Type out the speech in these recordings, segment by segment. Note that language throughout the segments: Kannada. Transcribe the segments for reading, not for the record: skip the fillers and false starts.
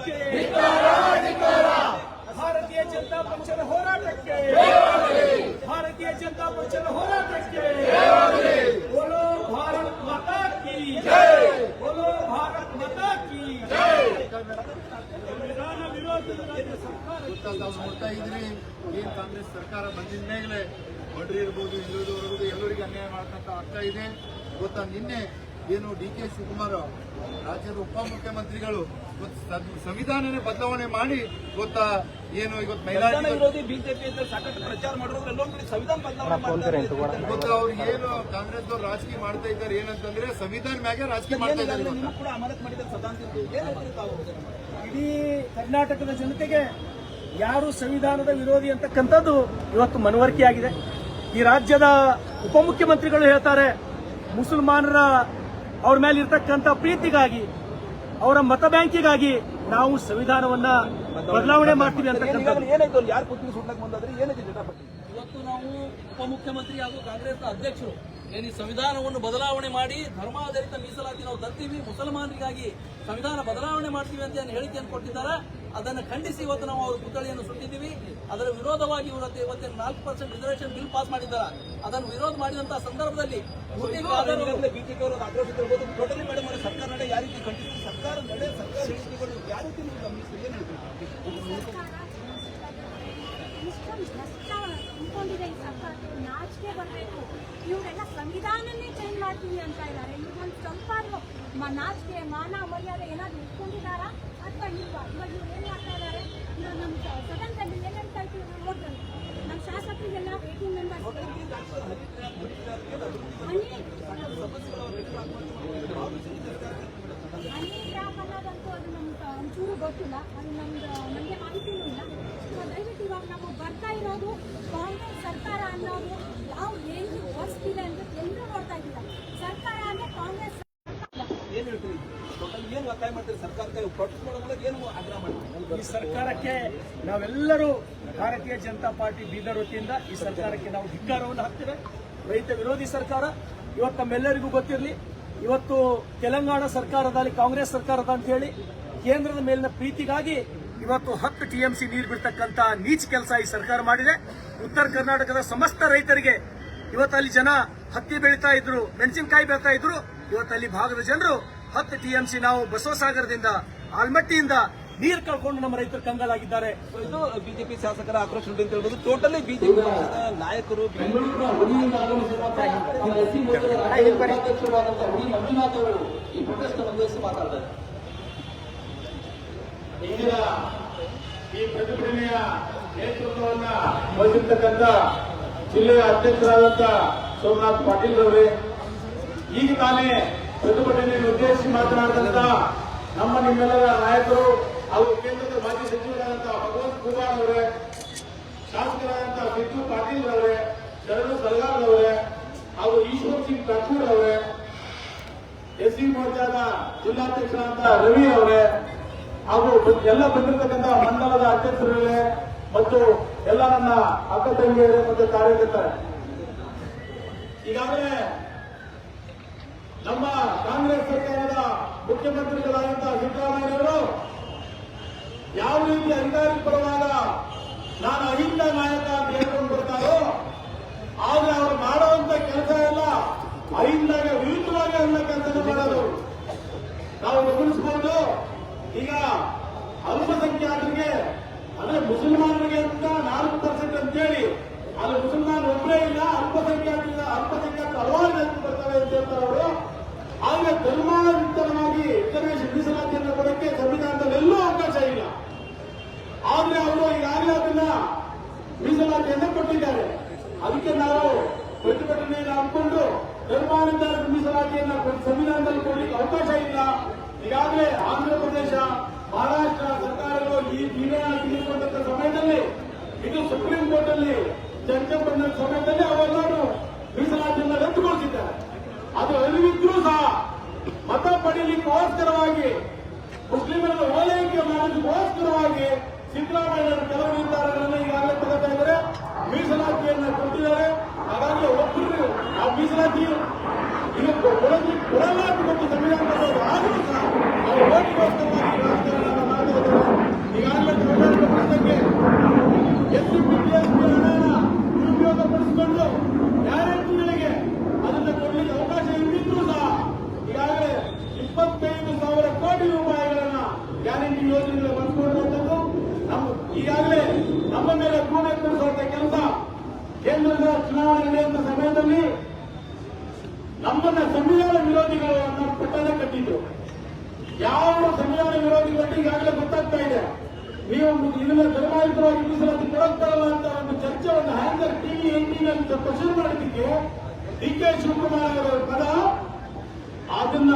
ಹೋರಾಟಕ್ಕೆ ಭಾರತೀಯ ಜನತಾ ಪಕ್ಷದ ಹೋರಾಟಕ್ಕೆ ಭಾರತೀಯ ಜನತಾ ಪಕ್ಷದ ಹೋರಾಟಕ್ಕೆ बोलो भारत माता की जय बोलो भारत माता की जय ಸಂವಿಧಾನ ವಿರೋಧದ ರಾಜ್ಯ ಸರ್ಕಾರ ನೋಡ್ತಾ ಇದ್ರಿ ಏನ್ ಕಾಂಗ್ರೆಸ್ ಸರ್ಕಾರ ಬಂದಿದ ಮೇಲೆ ಬಡ್ರಿ ಇರ್ಬೋದು ಹಿಂದುಳಿದವರೆಗೂ ಎಲ್ಲರಿಗೂ ಅನ್ಯಾಯ ಮಾಡ್ತಂತ ಆಗ್ತಾ ಇದೆ. ಗೊತ್ತಾ ನಿನ್ನೆ ಏನು ಡಿ.ಕೆ. ಶಿವಕುಮಾರ್ ರಾಜ್ಯದ ಉಪಮುಖ್ಯಮಂತ್ರಿಗಳು ಸಂವಿಧಾನನೇ ಬದಲಾವಣೆ ಮಾಡಿ ಗೊತ್ತಾ ಏನು ಇವತ್ತು ಮಹಿಳಾ ವಿರೋಧಿ ಬಿಜೆಪಿ ಅಂತ ಸಾಕಷ್ಟು ಪ್ರಚಾರ ಮಾಡಿರೋದ್ರಲ್ಲಿ ಸಂವಿಧಾನ ಬದಲಾವಣೆ ಗೊತ್ತಾ ಅವ್ರು ಏನು ಕಾಂಗ್ರೆಸ್ ದವ್ರು ರಾಜಕೀಯ ಮಾಡ್ತಾ ಇದ್ದಾರೆ ಏನಂತಂದ್ರೆ ಸಂವಿಧಾನ ಮ್ಯಾಗೆ ರಾಜಕೀಯ ಮಾಡ್ತಾ ಇದ್ದಾರೆ. ಕೂಡ ಅಮಾನತ್ ಮಾಡಿದ ಇಡೀ ಕರ್ನಾಟಕದ ಜನತೆಗೆ ಯಾರು ಸಂವಿಧಾನದ ವಿರೋಧಿ ಅಂತಕ್ಕಂಥದ್ದು ಇವತ್ತು ಮನವರಿಕೆಯಾಗಿದೆ. ಈ ರಾಜ್ಯದ ಉಪಮುಖ್ಯಮಂತ್ರಿಗಳು ಹೇಳ್ತಾರೆ ಮುಸಲ್ಮಾನರ ಅವ್ರ ಮೇಲೆ ಇರ್ತಕ್ಕಂಥ ಪ್ರೀತಿಗಾಗಿ ಅವರ ಮತ ಬ್ಯಾಂಕಿಗಾಗಿ ನಾವು ಸಂವಿಧಾನವನ್ನ ಬದಲಾವಣೆ ಮಾಡ್ತೀವಿ ಅಂತಕ್ಕಂಥದ್ದು. ಏನಾಯ್ತು ಯಾರು ಪುತ್ರಿ ಸುಟ್ಲಕ್ ಬಂದಾದ್ರೆ ಏನಾಯ್ತು ಜಟಾಪಟ್ಟಿ? ಇವತ್ತು ನಾವು ಉಪಮುಖ್ಯಮಂತ್ರಿ ಹಾಗೂ ಕಾಂಗ್ರೆಸ್ನ ಅಧ್ಯಕ್ಷರು ಏನು ಸಂವಿಧಾನವನ್ನು ಬದಲಾವಣೆ ಮಾಡಿ ಧರ್ಮಾಧಾರಿತ ಮೀಸಲಾತಿ ನಾವು ತರ್ತೀವಿ, ಮುಸಲ್ಮಾನರಿಗಾಗಿ ಸಂವಿಧಾನ ಬದಲಾವಣೆ ಮಾಡ್ತೀವಿ ಅಂತ ಏನು ಹೇಳಿಕೆಯನ್ನು ಕೊಟ್ಟಿದ್ದಾರೆ. ಅದನ್ನು ಖಂಡಿಸಿ ಇವತ್ತು ನಾವು ಅವ್ರ ಪುತ್ಥಳಿಯನ್ನು ಸುಟ್ಟಿದ್ದೀವಿ. ಅದರ ವಿರೋಧವಾಗಿ ಇವತ್ತಿನ 4% ರಿಸರ್ವೇಷನ್ ಬಿಲ್ ಪಾಸ್ ಮಾಡಿದ್ದಾರೆ. ಅದನ್ನು ವಿರೋಧ ಮಾಡಿದಂತಹ ಸಂದರ್ಭದಲ್ಲಿ ಬಿಜೆಪಿ ಅವರು ಆಕ್ರೋಶಿಸಿರ್ಬೋದು. ಟೋಟಲಿ ಮೇಡಮ್ ಅವರ ಸರ್ಕಾರ ನಡೆ ಯಾವ ರೀತಿ ಖಂಡಿಸಿ ಸರ್ಕಾರ ನಡೆ ಸರ್ಕಾರ ನೀತಿಗಳು ಯಾವ ರೀತಿ ನೀವು ಗಮನಿಸಿ ಏನು ಅನ್ಕೊಂಡಿದೆ ಈ ಸರ್ಕಾರಕ್ಕೆ ನಾಚಿಕೆ ಬರಬೇಕು. ಇವರೆಲ್ಲ ಸಂವಿಧಾನನೇ ಚೇಂಜ್ ಮಾಡ್ತೀವಿ ಅಂತ ಇದ್ದಾರೆ. ಇವ್ಗೊಂದು ಸ್ವಲ್ಪ ನಾಚಿಕೆ ಮಾನ ಮರ್ಯಾದೆ ಏನಾದ್ರು ಇಟ್ಕೊಂಡಿದ್ದಾರಾ ಅಥವಾ ಇಲ್ವಾ? ಇವಾಗ ಇವ್ರು ಏನ್ ಮಾಡ್ತಾ ಇದ್ದಾರೆ, ನಮ್ಮ ಸದನದಲ್ಲಿ ಏನಂತ ಇರ್ತೀವಿ ನೋಡ್ತಾರೆ, ನಮ್ಮ ಶಾಸಕರಿಗೆಲ್ಲ 18 ಮೆಂಬರ್ಸ್ ಹನಿ ಟ್ರ್ಯಾಪ್ ಅನ್ನೋದಂತೂ ಅದು ನಮ್ಗೆ ಒಂಚೂರು ಗೊತ್ತಿಲ್ಲ. ಅದು ನಮಗೆ ಮಾಹಿತಿನೂ ಇಲ್ಲ. ದಯವಿಟ್ಟು ಇವಾಗ ನಾವು ಬರ್ತಾ ಇರೋದು ಕಾಂಗ್ರೆಸ್ ಸರ್ಕಾರ ಅನ್ನೋದು ಯಾವ ಏನು ವರ್ಸ್ತಿದೆ ಅಂತ ಎಲ್ಲರೂ ನೋಡ್ತಾ ಇದ್ದೀವಿ. ಸರ್ಕಾರ ಅಂದ್ರೆ ಕಾಂಗ್ರೆಸ್ ಏನ್ ಹೇಳ್ತೀವಿ ಏನು ಒತ್ತಾಯ ಮಾಡ್ತೀರಿ ಸರ್ಕಾರಕ್ಕೆ ಪ್ರೊಟೆಸ್ಟ್ ಮಾಡೋ ಮೂಲಕ ಏನು ಆಗ್ರಹ ಮಾಡ್ತೀವಿ? ಈ ಸರ್ಕಾರಕ್ಕೆ ನಾವೆಲ್ಲರೂ ಭಾರತೀಯ ಜನತಾ ಪಾರ್ಟಿ ಬೀದರ್ ವತಿಯಿಂದ ಈ ಸರ್ಕಾರಕ್ಕೆ ನಾವು ಧಿಕ್ಕಾರವನ್ನು ಹಾಕ್ತೇವೆ. ರೈತ ವಿರೋಧಿ ಸರ್ಕಾರ ಇವತ್ತು ನಮ್ಮೆಲ್ಲರಿಗೂ ಗೊತ್ತಿರಲಿ. ಇವತ್ತು ತೆಲಂಗಾಣ ಸರ್ಕಾರದಲ್ಲಿ ಕಾಂಗ್ರೆಸ್ ಸರ್ಕಾರದ ಅಂತ ಹೇಳಿ ಕೇಂದ್ರದ ಮೇಲಿನ ಪ್ರೀತಿಗಾಗಿ ಇವತ್ತು 10 TMC ನೀರು ಬಿಡ್ತಕ್ಕಂತ ನೀಚ ಕೆಲಸ ಈ ಸರ್ಕಾರ ಮಾಡಿದೆ. ಉತ್ತರ ಕರ್ನಾಟಕದ ಸಮಸ್ತ ರೈತರಿಗೆ ಇವತ್ತಲ್ಲಿ ಜನ ಹತ್ತಿ ಬೆಳೀತಾ ಇದ್ರು, ಮೆಣಸಿನಕಾಯಿ ಬೆಳೀತಾ ಇದ್ರು. ಇವತ್ತಲ್ಲಿ ಭಾಗದ ಜನರು 10 TMC ನಾವು ಬಸವಸಾಗರದಿಂದ ಆಲ್ಮಟ್ಟಿಯಿಂದ ನೀರು ಕಳ್ಕೊಂಡು ನಮ್ಮ ರೈತರು ಕಂಗಾಲಾಗಿದ್ದಾರೆ. ಇದು ಬಿಜೆಪಿ ಶಾಸಕರ ಆಕ್ರೋಶ ಅಂತ ಹೇಳ್ಬೋದು. ಟೋಟಲಿ ಬಿಜೆಪಿ ನಾಯಕರು ಈ ಪ್ರೊಟೆಸ್ಟ್ ಉದ್ದೇಶಿಸಿ ಮಾತಾಡ್ತಾರೆ. ಈ ಪ್ರತಿಭಟನೆಯ ನೇತೃತ್ವವನ್ನ ವಹಿಸಿರ್ತಕ್ಕಂಥ ಜಿಲ್ಲೆಯ ಅಧ್ಯಕ್ಷರಾದಂಥ ಸೋಮನಾಥ್ ಪಾಟೀಲ್ ಅವರೇ, ಈಗ ತಾನೇ ಪ್ರತಿಭಟನೆಯನ್ನು ಉದ್ದೇಶಿಸಿ ಮಾತನಾಡಿದಂತ ನಮ್ಮ ನಿಮ್ಮೆಲ್ಲರ ನಾಯಕರು ಹಾಗೂ ಕೇಂದ್ರದ ಮಾಜಿ ಸಚಿವರಾದಂತಹ ಭಗವಂತ ಖೂಬಾರ್ ಅವರೇ, ಶಾಸಕರಾದಂತಹ ಬಿದ್ದು ಪಾಟೀಲ್ ಅವರೇ, ಶರಣು ಸಲಗಾರ್ ಅವರೇ ಹಾಗೂ ಈಶ್ವರ್ ಸಿಂಗ್ ಠಾಕೂರ್ ಅವರೇ, ಎಸ್ಸಿ ಮೋರ್ಚಾದ ಜಿಲ್ಲಾಧ್ಯಕ್ಷರಾದ ರವಿ ಅವರೇ ಹಾಗೂ ಎಲ್ಲ ಬಂದಿರತಕ್ಕಂಥ ಮಂಡಲದ ಅಧ್ಯಕ್ಷರೇ ಮತ್ತು ಎಲ್ಲ ನನ್ನ ಅಕ್ಕ ತಂಗಿಯರೇ ಮತ್ತು ಕಾರ್ಯಕರ್ತರೇ, ಈಗಾಗಲೇ ನಮ್ಮ ಕಾಂಗ್ರೆಸ್ ಸರ್ಕಾರದ ಮುಖ್ಯಮಂತ್ರಿಗಳಾದಂತಹ ಸಿದ್ದರಾಮಯ್ಯವರು ಯಾವ ರೀತಿ ಅಧಿಕಾರಿ ಬರುವಾಗ ನಾನು ಅಹಿಂದ ನಾಯಕ ಅಂತ ಹೇಳ್ಕೊಂಡು ಬರ್ತಾರೋ, ಆದ್ರೆ ಅವರು ಮಾಡುವಂತ ಕೆಲಸ ಎಲ್ಲ ಅಹಿಂದಾಗ ವಿರುದ್ಧವಾಗಿ ಅನ್ನೋ ಕೆಲಸ ಮಾಡೋದು ನಾವು ಗಮನಿಸಬಹುದು. ಈಗ ಅಲ್ಪಸಂಖ್ಯಾತರಿಗೆ ಅಂದ್ರೆ ಮುಸಲ್ಮಾನರಿಗೆ ಅಂತ 4% ಅಂತೇಳಿ ಅಲ್ಲಿ ಮುಸಲ್ಮಾನ ಒಬ್ಬರೇ ಇಲ್ಲ, ಅಲ್ಪಸಂಖ್ಯಾತರು ಹಲವಾರು ಜನರು ಬರ್ತಾರೆ ಅಂತ ಹೇಳ್ತಾರೆ ಅವರು. ಆದ್ರೆ ಧರ್ಮಾಂತರವಾಗಿ ರಿಸರ್ವೇಶನ್ ಮೀಸಲಾತಿಯನ್ನು ಕೊಡಕ್ಕೆ ಸಂವಿಧಾನದಲ್ಲಿ ಎಲ್ಲೂ ಅವಕಾಶ ಇಲ್ಲ. ಆದ್ರೆ ಅವರು ಈಗಾಗಲೇ ಅದನ್ನ ಮೀಸಲಾತಿಯನ್ನು ಕೊಟ್ಟಿದ್ದಾರೆ. ಅದಕ್ಕೆ ನಾವು ಪ್ರತಿಭಟನೆಯನ್ನು ಹಾಕೊಂಡು ಧರ್ಮಾಂತರ ಮೀಸಲಾತಿಯನ್ನ ಸಂವಿಧಾನದಲ್ಲಿ ಕೊಡಲಿಕ್ಕೆ ಅವಕಾಶ ಇಲ್ಲ. ಈಗಾಗಲೇ ಆಂಧ್ರ ಪ್ರದೇಶ, ಮಹಾರಾಷ್ಟ್ರ ಸರ್ಕಾರಗಳು ಈ ನಿರ್ಣಯ ತೆಗೆದುಕೊಂಡಂತ ಸಮಯದಲ್ಲಿ ಇದು ಸುಪ್ರೀಂ ಕೋರ್ಟ್ ಅಲ್ಲಿ ಚರ್ಚೆ ಬಂದ ಸಮಯದಲ್ಲಿ ಅವೆಲ್ಲರೂ ಮೀಸಲಾತಿಯನ್ನು ರದ್ದುಗೊಳಿಸಿದ್ದಾರೆ. ಅದು ಅರಿವಿದ್ರೂ ಸಹ ಮತ ಪಡೆಯಲಿಕ್ಕೋಸ್ಕರವಾಗಿ ಮುಸ್ಲಿಮರನ್ನು ಓಲೈಕೆ ಮಾಡೋದಕ್ಕೋಸ್ಕರವಾಗಿ ಸಿದ್ದರಾಮಯ್ಯವರು ಕೆಲವು ನಿರ್ಧಾರಗಳನ್ನು ಈಗಾಗಲೇ ತಗೋತಾ ಇದ್ದಾರೆ. ಮೀಸಲಾತಿಯನ್ನು ಕೊಟ್ಟಿದ್ದಾರೆ. ಹಾಗಾಗಿ ಒಬ್ಬರು ಆ ಮೀಸಲಾತಿ ಇದು ಕೊಡಲ್ಲ ಅಂತ ಸಂವಿಧಾನ ಆದರೂ ಸಹ ಓಟಿಗೋಸ್ಕರವಾಗಿ ರಾಜಕಾರಣ ಮಾಡ್ತಾ ಇದ್ದಾರೆ. ಕೇಂದ್ರದ ಚುನಾವಣೆ ನಡೆಯುವಂತ ಸಮಯದಲ್ಲಿ ನಮ್ಮನ್ನ ಸಂವಿಧಾನ ವಿರೋಧಿಗಳು ಅನ್ನೋ ಪಟ್ಟಣ ಕಟ್ಟಿದ್ರು. ಯಾವ ಸಂವಿಧಾನ ವಿರೋಧಿಗಳು ಈಗಾಗಲೇ ಗೊತ್ತಾಗ್ತಾ ಇದೆ. ನೀವು ಇದನ್ನ ಧರ್ಮಾಯುತವಾಗಿ ಮೀಸಲಾತಿ ಕೊಡೋಕ್ತಾರಲ್ಲ ಅಂತ ಒಂದು ಚರ್ಚೆ ಒಂದು ಹ್ಯಾಂಗರ್ ಟಿವಿ 18 ಕ್ವಶನ್ ಮಾಡೋದಕ್ಕೆ ಡಿ.ಕೆ. ಶಿವಕುಮಾರ್ ಅವರ ಪದ ಅದನ್ನ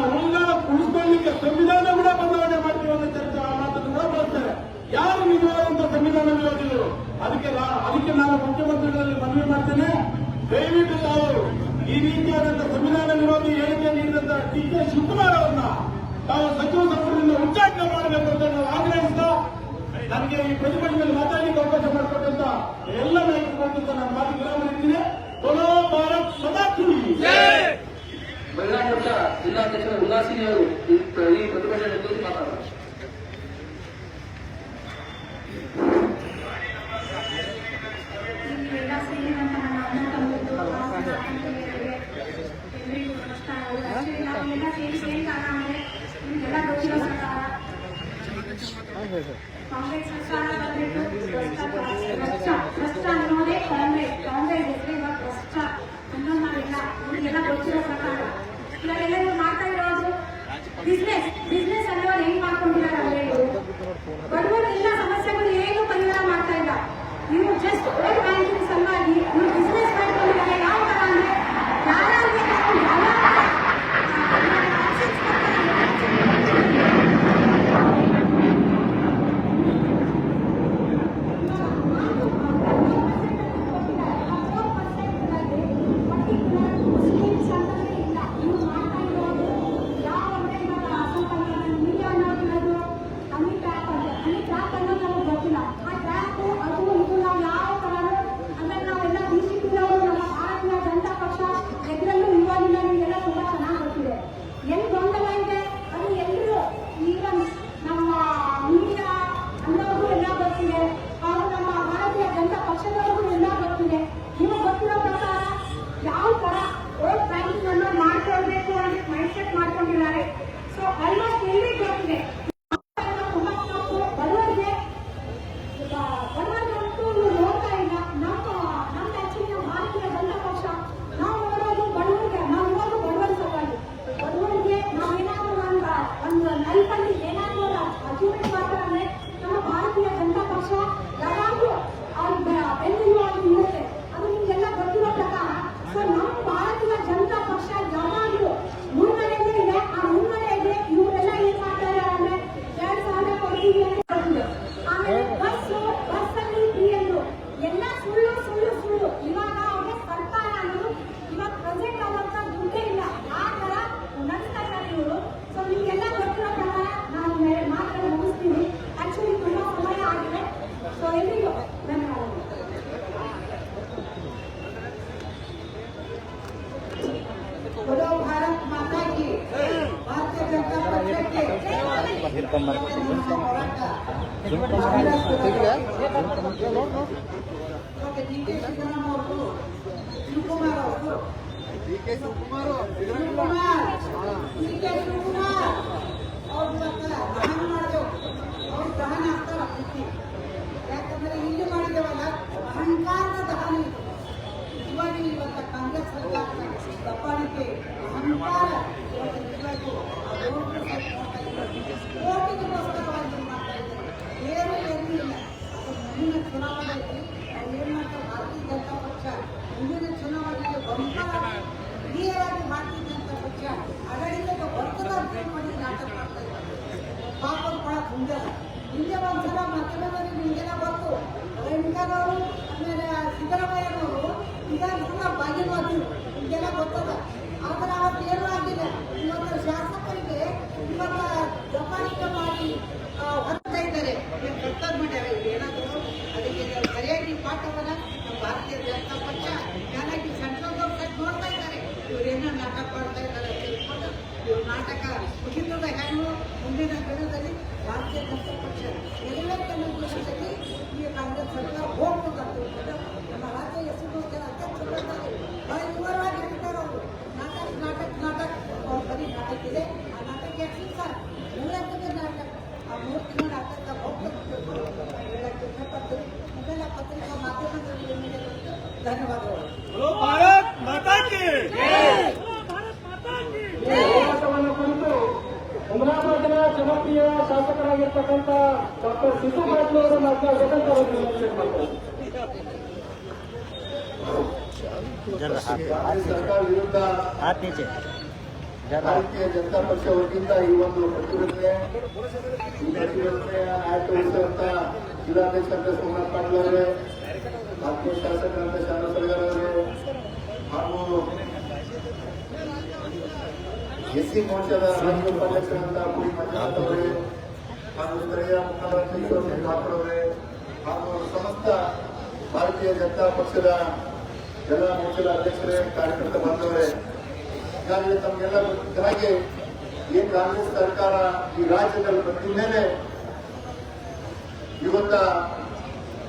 ಉಳಿಸ್ಕೊಳ್ಳಿಕ್ಕೆ ಸಂವಿಧಾನ ಕೂಡ ಬದಲಾವಣೆ ಮಾಡ್ತೀವಿ ಅನ್ನೋ ಚರ್ಚೆ ಆ ಮಾತನ್ನು ಕೂಡ ಬಳಸ್ತಾರೆ. ಯಾರು ನಿಜವಾದಂತ ಸಂವಿಧಾನ ವಿರೋಧಿಗಳು? ಅದಕ್ಕೆ ನಾನು ಮುಖ್ಯಮಂತ್ರಿಗಳಲ್ಲಿ ಮನವಿ ಮಾಡ್ತೇನೆ, ದಯವಿಟ್ಟು ತಾವು ಈ ರೀತಿಯಾದಂತಹ ಸಂವಿಧಾನ ವಿರೋಧಿ ಹೇಳಿಕೆ ನೀಡಿದಂತ ಡಿ.ಕೆ. ಶಿವಕುಮಾರ್ ಅವರನ್ನ ತಾವು ಸಚಿವ ಸಂಪುಟದಿಂದ ಉಚ್ಚಾಟನೆ ಮಾಡಬೇಕು ಅಂತ ನಾವು ಆಗ್ರಹಿಸ್ತಾ ನನಗೆ ಈ ಪ್ರತಿಭಟನೆಯಲ್ಲಿ ಮಾತಾಡಲಿಕ್ಕೆ ಅವಕಾಶ ಮಾಡಿಕೊಟ್ಟಂತ ಎಲ್ಲ ನಾಯಕರು ನಾನು ಮಾತು ವಿರಾಮ. ಬೋಲೋ ಭಾರತ್ ಮಾತಾ ಕೀ ಜೈ. ಮಹಿಳಾ ಮೋರ್ಚಾ ಜಿಲ್ಲಾಧ್ಯಕ್ಷರ ಉಲ್ಲಾಸಿನಿ ಅವರು ಈ ಪ್ರತಿಭಟನೆ ಕುರಿತು ಮಾತಾಡೋಣ. ಎಲ್ಲ ಸೇರಿದಂತಹ ನನ್ನ ತಮ್ಮದು ಎಲ್ಲರಿಗೂ ನಮಸ್ಕಾರ. ನಾವೆಲ್ಲ ಸೇರಿ ಏನ್ ಕಾರಣ ಅಂದ್ರೆ ನಿಮ್ಗೆಲ್ಲ ಗೊತ್ತಿರೋ ಪ್ರಕಾರ ಕಾಂಗ್ರೆಸ್ ಸರ್ಕಾರ ಬಂದ್ಬಿಟ್ಟು ಭ್ರಷ್ಟ ಅನ್ನೋದೇ ಕಾಂಗ್ರೆಸ್ ಹೆಸರು ಇವಾಗ ಭ್ರಷ್ಟ ಅನ್ನೋದು ನಾವೆಲ್ಲ ನಿಮ್ಗೆಲ್ಲ ಗೊತ್ತಿರೋ ಪ್ರಕಾರ ಇವಾಗೆಲ್ಲರೂ ಮಾಡ್ತಾ ಇರೋದು ಬಿಸ್ನೆಸ್ ಅನ್ನೋರು ಹೆಂಗ್ ಮಾಡ್ಕೊಂಡಿದ್ದಾರೆ ಅಂದ್ರೆ ಬಡವರಿಗೆಲ್ಲ ಸಮಸ್ಯೆಗಳು ಏನು ಪರಿಹಾರ ಮಾಡ್ತಾ ಇಲ್ಲ. ನೀವು ಜಸ್ಟ್ ವೋಟ್ ಬ್ಯಾಂಕಿಂಗ್ ಸಲುವಾಗಿ ನೀವು ಬಿಸ್ನೆಸ್ ಮಾಡ್ಕೊಂಡಿದ್ದಾರೆ. ಯಾವ ತರ ಅಂದ್ರೆ ಯಾರಾದ್ರೆ ಡಿ.ಕೆ. ಶಿವಕುಮಾರ್ ದಹನ ಆಗ್ತಾರ. ಯಾಕಂದ್ರೆ ಇಲ್ಲಿ ಮಾಡಿದೇವಲ್ಲ ಅಹಂಕಾರದ ದಹನ ಇದು. ನಿಜವಾಗಿ ಇವತ್ತ ಕಾಂಗ್ರೆಸ್ ಸರ್ಕಾರದ ದಬ್ಬಾಳಿಕೆ ಅಹಂಕಾರ ಇವತ್ತು ನಿಜವಾಗೂ ಓಟಿಗೋಸ್ಕರವಾಗಿ ಮಾಡ್ತಾ ಇದ್ದಾರೆ. ಏನು ಇಲ್ಲ. ಮುಂದಿನ ಚುನಾವಣೆಯಲ್ಲಿ ಅವ್ರು ಏನ್ ಮಾಡ್ತಾರೆ, ಭಾರತೀಯ ಜನತಾ ಪಕ್ಷ ಮುಂದಿನ ಚುನಾವಣೆಗೆ ಬಂಗಾರ ಹಿರಿಯರಾಗಿ ಭಾರತೀಯ ಜನತಾ ಪಕ್ಷ ಆಡಳಿತದ ವರ್ಗದ ಮಾಡಿ ನಾಟಕ ಮಾಡ್ತಾ ಇದ್ದಾರೆ. ಪಾಪದ ಬಹಳ ತುಂಬ ಹಿಂದೆ ಒಂದ್ಸಲ ಮಾಧ್ಯಮದಲ್ಲಿ ನಿಮಗೆಲ್ಲ ಗೊತ್ತು, ರೇಣುಕಾರವರು ಆಮೇಲೆ ಸಿದ್ದರಾಮಯ್ಯನವರು ವಿಧಾನಸಭಾ ಭಾಗಿಯಾದ್ರು, ನಿಮಗೆಲ್ಲ ಗೊತ್ತದ. ಆದರೆ ಅವತ್ತು ಏನೂ ಆಗಿಲ್ಲ. ಇವತ್ತು ಶಾಸಕರಿಗೆ ಇವತ್ತು ದಬ್ಬಾಳಿಕೆ ಮಾಡಿ ಹೊರತಾ ಇದ್ದಾರೆ, ಪ್ರಸ್ತಾವ ಮಾಡ್ಯಾರ. ಏನಾದರೂ ಅದಕ್ಕೆ ಸರಿಯಾಗಿ ಪಾಠವನ್ನ ನಮ್ಮ ಭಾರತೀಯ ಜನತಾ ಪಕ್ಷ ಚೆನ್ನಾಗಿ ಸೆಂಟ್ರಲ್ ಗೌರ್ಮೆಂಟ್ ನೋಡ್ತಾ ಇದ್ದಾರೆ. ಇವರೇನೋ ನಾಟಕ ಮಾಡ್ತಾ ಇದ್ದಾರೆ ತಿಳ್ಕೊಂಡು ಇವ್ರ ನಾಟಕ ಮುಗಿತದ ಹೆಣ್ಣು. ಮುಂದಿನ ದಿನದಲ್ಲಿ ಭಾರತೀಯ ಜನತಾ ಪಕ್ಷ ಎಲ್ಲಕ್ಕಿಂತ ದೇಶದಲ್ಲಿ ಈ ಕಾಂಗ್ರೆಸ್ ಸರ್ಕಾರ ಹೋಗ್ಬೋದು ಅಂತ ತಿಳ್ಕೊಂಡು ನಮ್ಮ ರಾಜ್ಯ ಹೆಸರು ಅಧ್ಯಕ್ಷರಿದ್ದಾರೆ. ಬಹಳ ವಿವರವಾಗಿರ್ತಾರೆ ಅವರು. ನಾಟಕ ಅವ್ರ ಬರೀ ನಾಟಕ ಇದೆ. ಆ ನಾಟಕ ಯಾಕೆ ಸರ್ ಮೂರಕ್ಕೆ ನಾಟಕ, ಆ 3 ತಿಂಗಳ ನಾಟಕ ಹೋಗ್ಬೇಕು ಹೇಳಕ್ಕೆ ಇಷ್ಟಪಡ್ತೀನಿ. ಮೊದಲ ಪತ್ರಿಕಾ ಮಾಧ್ಯಮದಲ್ಲಿ ಧನ್ಯವಾದಗಳು. ಹುಮನಾಬಾದಿನ ಜನಪ್ರಿಯ ಶಾಸಕರಾಗಿರ್ತಕ್ಕಂಥ ಡಾಕ್ಟರ್ ಸಿದ್ದು ಪಾಟೀಲ್ ಅವರ ಸರ್ಕಾರ ವಿರುದ್ಧ ಭಾರತೀಯ ಜನತಾ ಪಕ್ಷ ವತಿಯಿಂದ ಈ ಒಂದು ಪ್ರತಿಭಟನೆಯ ನಾಯಕ ವಹಿಸಿದಂತ ಜಿಲ್ಲಾಧ್ಯಕ್ಷ ಸೋಮನಾಥ್ ಪಾಟೀಲ್ ಅವರೇ, ಆತ್ಮೀಯ ಶಾಸಕರಾದ ಶಾರದಾ ಸಲಗರ್ ಅವರೇ ಹಾಗೂ ಎಸ್ಸಿ ಮೋರ್ಚಾದ ರಾಜ್ಯ ಉಪಾಧ್ಯಕ್ಷರಾದ ಪುರಿ ಮಂಜುನಾಥ್ ಅವರೇ ಹಾಗೂ ಸ್ಥಳೀಯ ಮುಖಂಡರಾದ ಠಾಕೂರ್ ಅವರೇ ಹಾಗೂ ಸಮಸ್ತ ಭಾರತೀಯ ಜನತಾ ಪಕ್ಷದ ಎಲ್ಲ ಮೋರ್ಚಾದ ಅಧ್ಯಕ್ಷರೇ, ಕಾರ್ಯಕರ್ತ ಬಂದವರೇ, ಈಗಾಗಲೇ ತಮಗೆಲ್ಲ ಗೊತ್ತಿದ್ದ ಹಾಗೆ ಏನ್ ಕಾಂಗ್ರೆಸ್ ಸರ್ಕಾರ ಈ ರಾಜ್ಯದಲ್ಲಿ ಬಂದ ಮೇಲೆ ಇವತ್ತ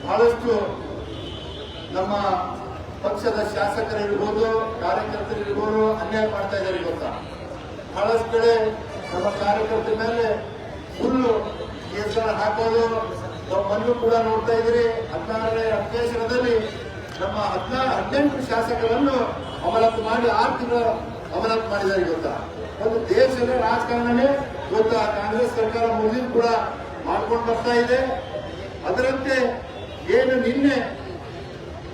ಬಹಳಷ್ಟು ನಮ್ಮ ಪಕ್ಷದ ಶಾಸಕರಿರ್ಬೋದು, ಕಾರ್ಯಕರ್ತರಿರ್ಬೋದು ಅನ್ಯಾಯ ಮಾಡ್ತಾ ಇದ್ದಾರೆ. ಇವತ್ತ ಬಹಳಷ್ಟು ಕಡೆ ನಮ್ಮ ಕಾರ್ಯಕರ್ತರ ಮೇಲೆ ಫುಲ್ಲು ಕೇಸ್ಗಳನ್ನು ಹಾಕೋದು ನಾವು ಮಣ್ಣು ಕೂಡ ನೋಡ್ತಾ ಇದ್ದೀರಿ. 16ನೇ ಅಧಿವೇಶನದಲ್ಲಿ ನಮ್ಮ 18 ಶಾಸಕರನ್ನು ಅಮಾನತು ಮಾಡಿ 6 ತಿಂಗಳ ಅಮಾನತು ಮಾಡಿದ್ದಾರೆ. ಗೊತ್ತಾ, ಒಂದು ದೇಶದ ರಾಜಕಾರಣನೇ ಗೊತ್ತಾ ಕಾಂಗ್ರೆಸ್ ಸರ್ಕಾರ ಮುಂದಿನ ಕೂಡ ಮಾಡ್ಕೊಂಡು ಬರ್ತಾ ಇದೆ. ಅದರಂತೆ ಏನು ನಿನ್ನೆ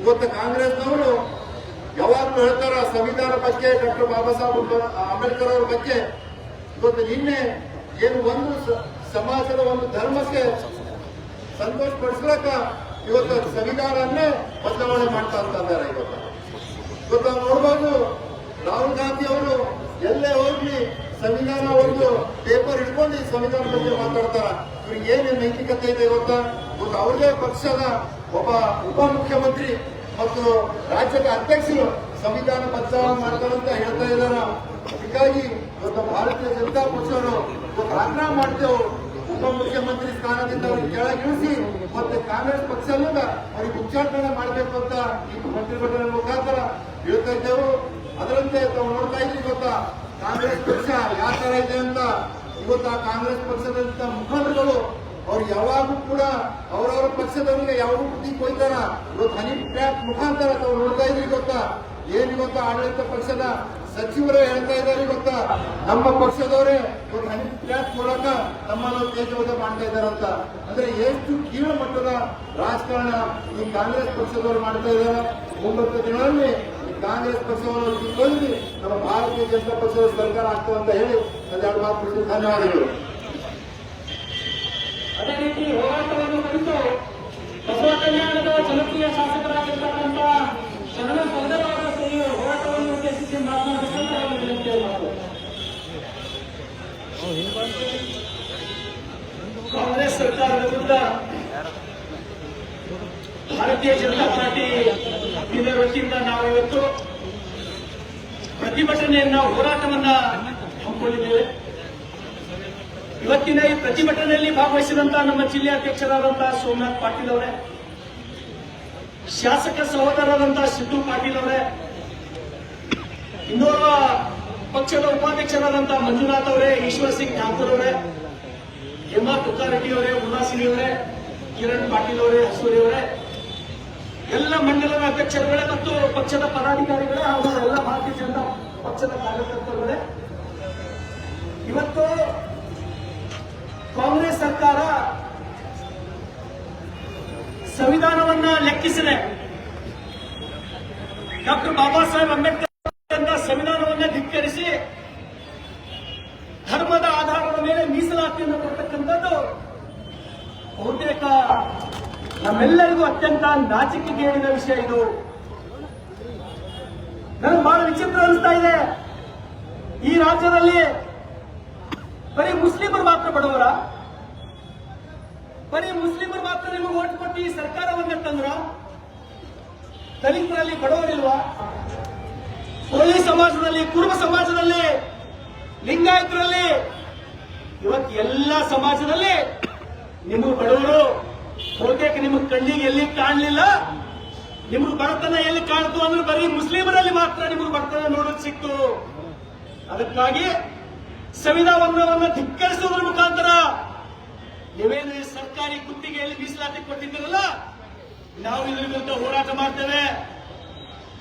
ಇವತ್ತು ಕಾಂಗ್ರೆಸ್ನವರು ಯಾವಾಗಲೂ ಹೇಳ್ತಾರ ಸಂವಿಧಾನ ಬಗ್ಗೆ, ಡಾಕ್ಟರ್ ಬಾಬಾ ಸಾಹೇಬ್ ಅಂಬೇಡ್ಕರ್ ಅವರ ಬಗ್ಗೆ, ಇವತ್ತು ನಿನ್ನೆ ಏನು ಒಂದು ಸಮಾಜದ ಒಂದು ಧರ್ಮಕ್ಕೆ ಸಂತೋಷ ಪಡಿಸ್ಲಕ್ಕ ಇವತ್ತು ಸಂವಿಧಾನವನ್ನೇ ಬದಲಾವಣೆ ಮಾಡ್ತಾ ಇದ್ದಾರೆ. ಇವತ್ತು ನಾವು ನೋಡ್ಬೋದು, ರಾಹುಲ್ ಗಾಂಧಿ ಅವರು ಎಲ್ಲೇ ಹೋಗ್ಲಿ ಸಂವಿಧಾನ ಒಂದು ಪೇಪರ್ ಇಟ್ಕೊಂಡು ಸಂವಿಧಾನ ಬಗ್ಗೆ ಮಾತಾಡ್ತಾರ. ಇವ್ರಿಗೆ ಏನೇನು ನೈತಿಕತೆ ಇದೆ ಗೊತ್ತಾ? ಇವತ್ತು ಅವ್ರದೇ ಪಕ್ಷದ ಒಬ್ಬ ಉಪಮುಖ್ಯಮಂತ್ರಿ ಮತ್ತು ರಾಜ್ಯದ ಅಧ್ಯಕ್ಷರು ಸಂವಿಧಾನ ಬದಲಾವಣೆ ಮಾಡ್ತಾರಂತ ಹೇಳ್ತಾ ಇದ್ದಾರ. ಹೀಗಾಗಿ ಇವತ್ತು ಭಾರತೀಯ ಜನತಾ ಪಕ್ಷವರು ಇವತ್ತು ಆಗ್ರಹ ಮಾಡ್ತೇವೆ, ಉಪಮುಖ್ಯಮಂತ್ರಿ ಸ್ಥಾನದಿಂದ ಅವ್ರಿಗೆ ಕೆಳಗಿಳಿಸಿ ಮತ್ತೆ ಕಾಂಗ್ರೆಸ್ ಪಕ್ಷದಿಂದ ಅವ್ರಿಗೆ ಉಚ್ಚಾಟನೆ ಮಾಡಬೇಕು ಅಂತ ಈ ಪ್ರತಿಭಟನೆ ಮುಖಾಂತರ ಹೇಳ್ತಾ ಇದ್ದೇವೆ. ಅದರಂತೆ ತಾವು ನೋಡ್ತಾ ಇದ್ರಿ ಗೊತ್ತಾ ಕಾಂಗ್ರೆಸ್ ಪಕ್ಷ ಯಾವ ತರ ಇದೆ ಅಂತ. ಇವತ್ತು ಆ ಕಾಂಗ್ರೆಸ್ ಪಕ್ಷದಂತ ಮುಖಂಡರುಗಳು ಅವ್ರು ಯಾವಾಗೂ ಕೂಡ ಅವರವರ ಪಕ್ಷದವರಿಗೆ ಯಾವಾಗೂ ಬುದ್ಧಿ ಕೊಯ್ತಾರ. ಇವತ್ತು ಹನಿ ಟ್ರ್ಯಾಪ್ ಮುಖಾಂತರ ತಾವು ನೋಡ್ತಾ ಇದ್ರಿ ಗೊತ್ತಾ ಏನ್ ಇವತ್ತು ಆಡಳಿತ ಪಕ್ಷದ ಸಚಿವರು ಹೇಳ್ತಾ ಇದ್ದಾರೆ ಗೊತ್ತಾ, ನಮ್ಮ ಪಕ್ಷದವರೇ ಇವತ್ತು ಹನಿ ಟ್ರ್ಯಾಪ್ ಮೂಲಕ ನಮ್ಮನ್ನು ತೇಜೋವಧೆ ಮಾಡ್ತಾ ಇದ್ದಾರಂತ. ಅಂದ್ರೆ ಎಷ್ಟು ಕೀಳು ಮಟ್ಟದ ರಾಜಕಾರಣ ಈ ಕಾಂಗ್ರೆಸ್ ಪಕ್ಷದವರು ಮಾಡ್ತಾ ಇದ್ದಾರೆ. ಮುಂಬರುವ ದಿನಗಳಲ್ಲಿ ಈ ಕಾಂಗ್ರೆಸ್ ಪಕ್ಷವನ್ನು ಕಿತ್ತೊಯ್ದು ನಮ್ಮ ಭಾರತೀಯ ಜನತಾ ಪಕ್ಷದ ಸರ್ಕಾರ ಆಗ್ತದೆ ಅಂತ ಹೇಳಿ ಒಂದೆರಡು ಮಾತು ಬಿಟ್ಟು ಧನ್ಯವಾದಗಳು. ಅದೇ ರೀತಿ ಹೋರಾಟವನ್ನು ಕುರಿತು ಬಸವ ಕಲ್ಯಾಣದ ಜನಪ್ರಿಯ ಶಾಸಕರಾಗಿರ್ತಕ್ಕಂಥ ಶರಣ ಸಹೋದರ ಅವರ ಹೋರಾಟವನ್ನು ಉದ್ದೇಶಿಸಿ ಮಾತನಾಡಬೇಕಂತ ವಿನಂತಿ ಮಾಡಿದರು. ಕಾಂಗ್ರೆಸ್ ಸರ್ಕಾರದ ವಿರುದ್ಧ ಭಾರತೀಯ ಜನತಾ ಪಾರ್ಟಿ ಇದರ ವತಿಯಿಂದ ನಾವು ಇವತ್ತು ಪ್ರತಿಭಟನೆಯನ್ನ ಹೋರಾಟವನ್ನ ಹಮ್ಮಿಕೊಂಡಿದ್ದೇವೆ. ಇವತ್ತಿನ ಈ ಪ್ರತಿಭಟನೆಯಲ್ಲಿ ಭಾಗವಹಿಸಿದಂತಹ ನಮ್ಮ ಜಿಲ್ಲಾಧ್ಯಕ್ಷರಾದಂತಹ ಸೋಮನಾಥ್ ಪಾಟೀಲ್ ಅವರೇ, ಶಾಸಕ ಸಹೋದರರಾದಂತಹ ಸಿದ್ದು ಪಾಟೀಲ್ ಅವರೇ, ಇನ್ನೋರ್ವ ಪಕ್ಷದ ಉಪಾಧ್ಯಕ್ಷರಾದಂತಹ ಮಂಜುನಾಥ್ ಅವರೇ, ಈಶ್ವರ್ ಸಿಂಗ್ ಠಾಕೂರ್ ಅವರೇ, ಎಂ ಆರ್ ತುಕಾರೆಡ್ಡಿ ಅವರೇ, ಉಲ್ಲಾಸಿನಿ ಅವರೇ, ಕಿರಣ್ ಪಾಟೀಲ್ ಅವರೇ, ಹಸೂರಿ ಅವರೇ, ಎಲ್ಲ ಮಂಡಲದ ಅಧ್ಯಕ್ಷರುಗಳೇ ಮತ್ತು ಪಕ್ಷದ ಪದಾಧಿಕಾರಿಗಳೇ ಹಾಗೂ ಎಲ್ಲ ಭಾರತೀಯ ಜನತಾ ಪಕ್ಷದ ಕಾರ್ಯಕರ್ತರುಗಳೇ, ಇವತ್ತು ಕಾಂಗ್ರೆಸ್ ಸರ್ಕಾರ ಸಂವಿಧಾನವನ್ನ ಲೆಕ್ಕಿಸಿದೆ. ಡಾಕ್ಟರ್ ಬಾಬಾ ಸಾಹೇಬ್ ಅಂಬೇಡ್ಕರ್ ಸಂವಿಧಾನವನ್ನ ಧಿಕ್ಕರಿಸಿ ಧರ್ಮದ ಆಧಾರದ ಮೇಲೆ ಮೀಸಲಾತಿಯನ್ನು ಕೊಡ್ತಕ್ಕಂಥದ್ದು ಬಹುತೇಕ ನಮ್ಮೆಲ್ಲರಿಗೂ ಅತ್ಯಂತ ನಾಚಿಕೆಗೇಡಿನ ವಿಷಯ. ಇದು ನನಗೆ ಬಹಳ ವಿಚಿತ್ರ ಅನಿಸ್ತಾ ಇದೆ. ಈ ರಾಜ್ಯದಲ್ಲಿ ಬರೀ ಮುಸ್ಲಿಮರು ಮಾತ್ರ ಬಡವರ, ಬರೀ ಮುಸ್ಲಿಮರು ಮಾತ್ರ ನಿಮಗೆ ಓಟ್ ಕೊಟ್ಟು ಈ ಸರ್ಕಾರವನ್ನ ತಂದ್ರ, ದಲಿತರಲ್ಲಿ ಬಡವರಿಲ್ವಾ? ಕೋಳಿ ಸಮಾಜದಲ್ಲಿ, ಕುರುಬ ಸಮಾಜದಲ್ಲಿ, ಲಿಂಗಾಯತರಲ್ಲಿ, ಇವತ್ತು ಎಲ್ಲ ಸಮಾಜದಲ್ಲಿ ನಿಮಗೆ ಬಡವರು ಬಹುತೇಕ ನಿಮಗೆ ಕಣ್ಣಿಗೆ ಎಲ್ಲಿ ಕಾಣಲಿಲ್ಲ. ನಿಮಗೆ ಬಡತನ ಎಲ್ಲಿ ಕಾಣ್ತು ಅಂದ್ರೆ ಬರೀ ಮುಸ್ಲಿಮರಲ್ಲಿ ಮಾತ್ರ ನಿಮಗೆ ಬಡತನ ನೋಡೋಕೆ ಸಿಕ್ತು. ಅದಕ್ಕಾಗಿ ಸಂವಿಧಾನವನ್ನು ಧಿಕ್ಕರಿಸುವುದರ ಮುಖಾಂತರ ನೀವೇನು ಸರ್ಕಾರಿ ಗುತ್ತಿಗೆಯಲ್ಲಿ ಮೀಸಲಾತಿ ಕೊಟ್ಟಿದ್ದೀರಲ್ಲ, ನಾವು ಇದರ ವಿರುದ್ಧ ಹೋರಾಟ ಮಾಡ್ತೇವೆ.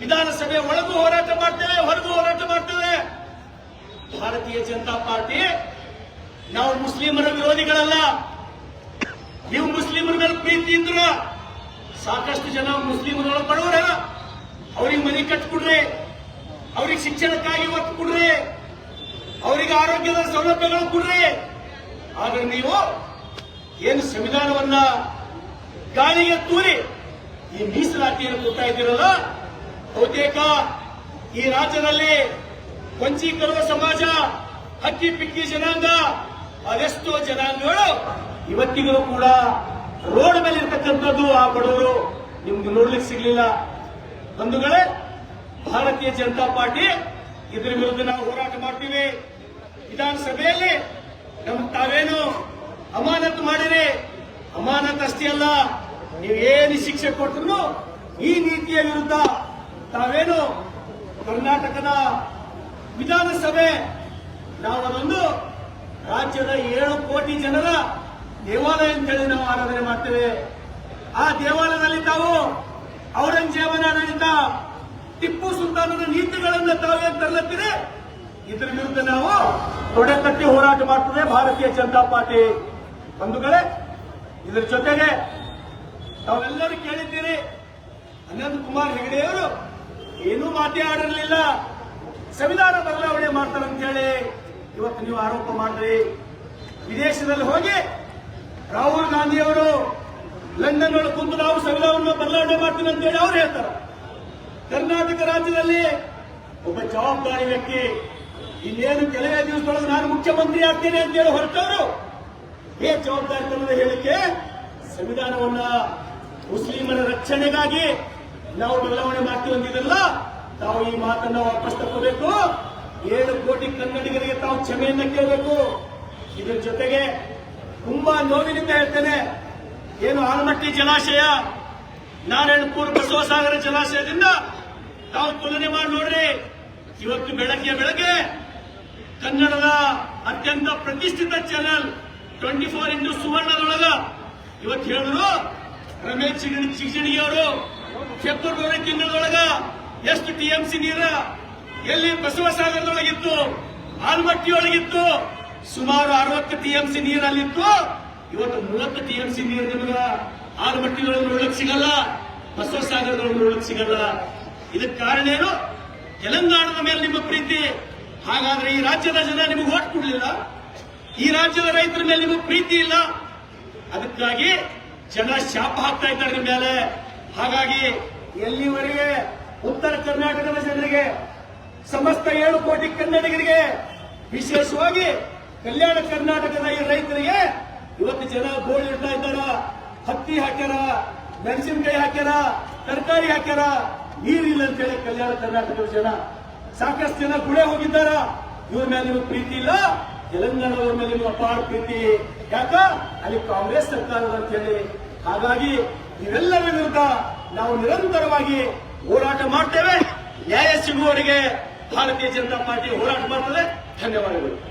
ವಿಧಾನಸಭೆ ಒಳಗೂ ಹೋರಾಟ ಮಾಡ್ತೇವೆ, ಹೊರಗೂ ಹೋರಾಟ ಮಾಡ್ತೇವೆ. ಭಾರತೀಯ ಜನತಾ ಪಾರ್ಟಿ ನಾವು ಮುಸ್ಲಿಮರ ವಿರೋಧಿಗಳಲ್ಲ. ನೀವು ಮುಸ್ಲಿಮರ ಮೇಲೆ ಪ್ರೀತಿ ಇದ್ರ ಸಾಕಷ್ಟು ಜನ ಮುಸ್ಲಿಮರೊಳಗೆ ಬಡವರ, ಅವ್ರಿಗೆ ಮನೆ ಕಟ್ಕೊಡ್ರಿ, ಅವ್ರಿಗೆ ಶಿಕ್ಷಣಕ್ಕಾಗಿ ಒತ್ತು ಕೊಡ್ರಿ, ಅವರಿಗೆ ಆರೋಗ್ಯದ ಸೌಲಭ್ಯಗಳು ಕೊಡ್ರಿ. ಆದ್ರೆ ನೀವು ಏನು ಸಂವಿಧಾನವನ್ನ ಗಾಳಿಗೆ ತೂರಿ ಈ ಮೀಸಲಾತಿಯನ್ನು ಕೊಡ್ತಾ ಇದ್ದೀರಲ್ಲ, ಬಹುತೇಕ ಈ ರಾಜ್ಯದಲ್ಲಿ ವಂಚೀಕರುವ ಸಮಾಜ, ಹಕ್ಕಿ ಪಿಕ್ಕಿ ಜನಾಂಗ, ಅದೆಷ್ಟೋ ಜನಾಂಗಗಳು ಇವತ್ತಿಗೂ ಕೂಡ ರೋಡ್ ಮೇಲೆ ಇರ್ತಕ್ಕಂಥದ್ದು. ಆ ಬಡವರು ನಿಮ್ಗೆ ನೋಡ್ಲಿಕ್ಕೆ ಸಿಗ್ಲಿಲ್ಲ. ಬಂಧುಗಳೇ, ಭಾರತೀಯ ಜನತಾ ಪಾರ್ಟಿ ಇದರ ವಿರುದ್ಧ ನಾವು ಹೋರಾಟ ಮಾಡ್ತೀವಿ. ವಿಧಾನಸಭೆಯಲ್ಲಿ ನಮ್ಗೆ ತಾವೇನು ಅಮಾನತು ಮಾಡಿರಿ, ಅಮಾನತು ಅಷ್ಟೇ ಅಲ್ಲ, ನೀವೇನು ಶಿಕ್ಷೆ ಕೊಟ್ಟರು ಈ ನೀತಿಯ ವಿರುದ್ಧ ತಾವೇನು ಕರ್ನಾಟಕದ ವಿಧಾನಸಭೆ ನಾವು ಅದೊಂದು ರಾಜ್ಯದ 7 ಕೋಟಿ ಜನರ ದೇವಾಲಯ ಅಂತೇಳಿ ನಾವು ಆರಾಧನೆ ಮಾಡ್ತೇವೆ. ಆ ದೇವಾಲಯದಲ್ಲಿ ತಾವು ಔರಂಗಜೇಬನ ಆಡಳಿತ, ಟಿಪ್ಪು ಸುಲ್ತಾನನ ನೀತಿಗಳನ್ನು ತಾವೇ ತರಲತ್ತೀರಿ. ಇದರ ವಿರುದ್ಧ ನಾವು ತೊಡೆತಟ್ಟಿ ಹೋರಾಟ ಮಾಡ್ತದೆ ಭಾರತೀಯ ಜನತಾ ಪಾರ್ಟಿ. ಬಂಧುಗಳೇ, ಇದರ ಜೊತೆಗೆ ತಾವೆಲ್ಲರೂ ಕೇಳಿದ್ದೀರಿ, ಅನಂತ್ ಕುಮಾರ್ ಹೆಗಡೆಯವರು ಏನೂ ಮಾತೇ ಆಡಿರಲಿಲ್ಲ, ಸಂವಿಧಾನ ಬದಲಾವಣೆ ಮಾಡ್ತಾರೆ ಅಂತ ಹೇಳಿ ಇವತ್ತು ನೀವು ಆರೋಪ ಮಾಡಿದ್ರಿ. ವಿದೇಶದಲ್ಲಿ ಹೋಗಿ ರಾಹುಲ್ ಗಾಂಧಿ ಅವರು ಲಂಡನ್ ಒಳಗೆ ಕುಂತು ನಾವು ಸಂವಿಧಾನವನ್ನು ಬದಲಾವಣೆ ಮಾಡ್ತೀವಿ ಅಂತ ಹೇಳಿ ಅವ್ರು ಹೇಳ್ತಾರೆ. ಕರ್ನಾಟಕ ರಾಜ್ಯದಲ್ಲಿ ಒಬ್ಬ ಜವಾಬ್ದಾರಿ ವ್ಯಕ್ತಿ ಇನ್ನೇನು ಕೆಲವೇ ದಿವಸದೊಳಗೆ ನಾನು ಮುಖ್ಯಮಂತ್ರಿ ಆಗ್ತೇನೆ ಅಂತ ಹೇಳಿ ಹೊರಟವರು ಜವಾಬ್ದಾರಿತನದ ಹೇಳಿಕೆ, ಸಂವಿಧಾನವನ್ನ ಮುಸ್ಲಿಮರ ರಕ್ಷಣೆಗಾಗಿ ನಾವು ಬದಲಾವಣೆ ಮಾಡ್ತೀವಿ ಅಂದಿದ್ರಲ್ಲ, ತಾವು ಈ ಮಾತನ್ನ ವಾಪಸ್ ತಗೋಬೇಕು. 7 ಕೋಟಿ ಕನ್ನಡಿಗರಿಗೆ ತಾವು ಕ್ಷಮೆಯನ್ನ ಕೇಳಬೇಕು. ಇದರ ಜೊತೆಗೆ ತುಂಬಾ ನೋವಿನಿಂದ ಹೇಳ್ತೇನೆ, ಏನು ಆಲಮಟ್ಟಿ ಜಲಾಶಯ, ನಾರಾಯಣಪುರ ಬಸವಸಾಗರ ಜಲಾಶಯದಿಂದ ತಾವು ತುಲನೆ ಮಾಡಿ ನೋಡ್ರಿ. ಇವತ್ತು ಬೆಳಗ್ಗೆ ಕನ್ನಡದ ಅತ್ಯಂತ ಪ್ರತಿಷ್ಠಿತ ಚಾನೆಲ್ 24 ಸುವರ್ಣದೊಳಗ ಇವತ್ತು ಹೇಳಿದ್ರು, ರಮೇಶ್ ಚಿಗಣಗಿ ಅವರು ಫೆಬ್ರವರಿ ತಿಂಗಳೊಳಗ ಎಷ್ಟು ಟಿಎಂಸಿ ನೀರ ಎಲ್ಲಿ ಬಸವಸಾಗರದೊಳಗಿತ್ತು, ಆಲ್ಮಟ್ಟಿಯೊಳಗಿತ್ತು, ಸುಮಾರು 60 ಟಿಎಂಸಿ ನೀರಲ್ಲಿತ್ತು. ಇವತ್ತು 30 ಟಿಎಂಸಿ ನೀರು ನಿಮಗೆ ಆಲ್ಮಟ್ಟಿಯೊಳಗೆ ನೋಡಕ್ ಸಿಗಲ್ಲ, ಬಸವಸಾಗರದೊಳಗೆ ನೋಡಕ್ ಸಿಗಲ್ಲ. ಇದಕ್ಕೆ ಕಾರಣ ಏನು? ತೆಲಂಗಾಣದ ಮೇಲೆ ನಿಮ್ಮ ಪ್ರೀತಿ. ಹಾಗಾದ್ರೆ ಈ ರಾಜ್ಯದ ಜನ ನಿಮಗೆ ಓಟ್ ಕೊಡ್ಲಿಲ್ಲ, ಈ ರಾಜ್ಯದ ರೈತರ ಮೇಲೆ ನಿಮಗೆ ಪ್ರೀತಿ ಇಲ್ಲ. ಅದಕ್ಕಾಗಿ ಜನ ಶಾಪ ಹಾಕ್ತಾ ಇದ್ದಾರೆ ನಿಮ್ಮ ಮೇಲೆ. ಹಾಗಾಗಿ ಎಲ್ಲಿವರೆಗೆ ಉತ್ತರ ಕರ್ನಾಟಕದ ಜನರಿಗೆ, ಸಮಸ್ತ 7 ಕೋಟಿ ಕನ್ನಡಿಗರಿಗೆ, ವಿಶೇಷವಾಗಿ ಕಲ್ಯಾಣ ಕರ್ನಾಟಕದ ಈ ರೈತರಿಗೆ ಇವತ್ತು ಜನ ಗೋಳು ಇಡ್ತಾ ಇದ್ದಾರ. ಹತ್ತಿ ಹಾಕ್ಯಾರ, ಮೆಣಸಿನಕಾಯಿ ಹಾಕ್ಯಾರ, ತರಕಾರಿ ಹಾಕ್ಯಾರ, ನೀರಿಲ್ಲ ಅಂತೇಳಿ ಕಲ್ಯಾಣ ಕರ್ನಾಟಕದ ಜನ ಸಾಕಷ್ಟು ಜನ ಗುಳೆ ಹೋಗಿದ್ದಾರ. ಇವ್ರ ಮೇಲೆ ನಿಮಗೆ ಪ್ರೀತಿ ಇಲ್ಲ, ತೆಲಂಗಾಣದವ್ರ ಮೇಲೆ ನಿಮಗೆ ಅಪಾರ ಪ್ರೀತಿ. ಯಾಕ? ಅಲ್ಲಿ ಕಾಂಗ್ರೆಸ್ ಸರ್ಕಾರದ ಅಂತ ಹೇಳಿ. ಹಾಗಾಗಿ ಇವೆಲ್ಲರ ವಿರುದ್ಧ ನಾವು ನಿರಂತರವಾಗಿ ಹೋರಾಟ ಮಾಡ್ತೇವೆ. ನ್ಯಾಯ ಸಿಗುವವರೆಗೆ ಭಾರತೀಯ ಜನತಾ ಪಾರ್ಟಿ ಹೋರಾಟ ಮಾಡ್ತದೆ. ಧನ್ಯವಾದಗಳು.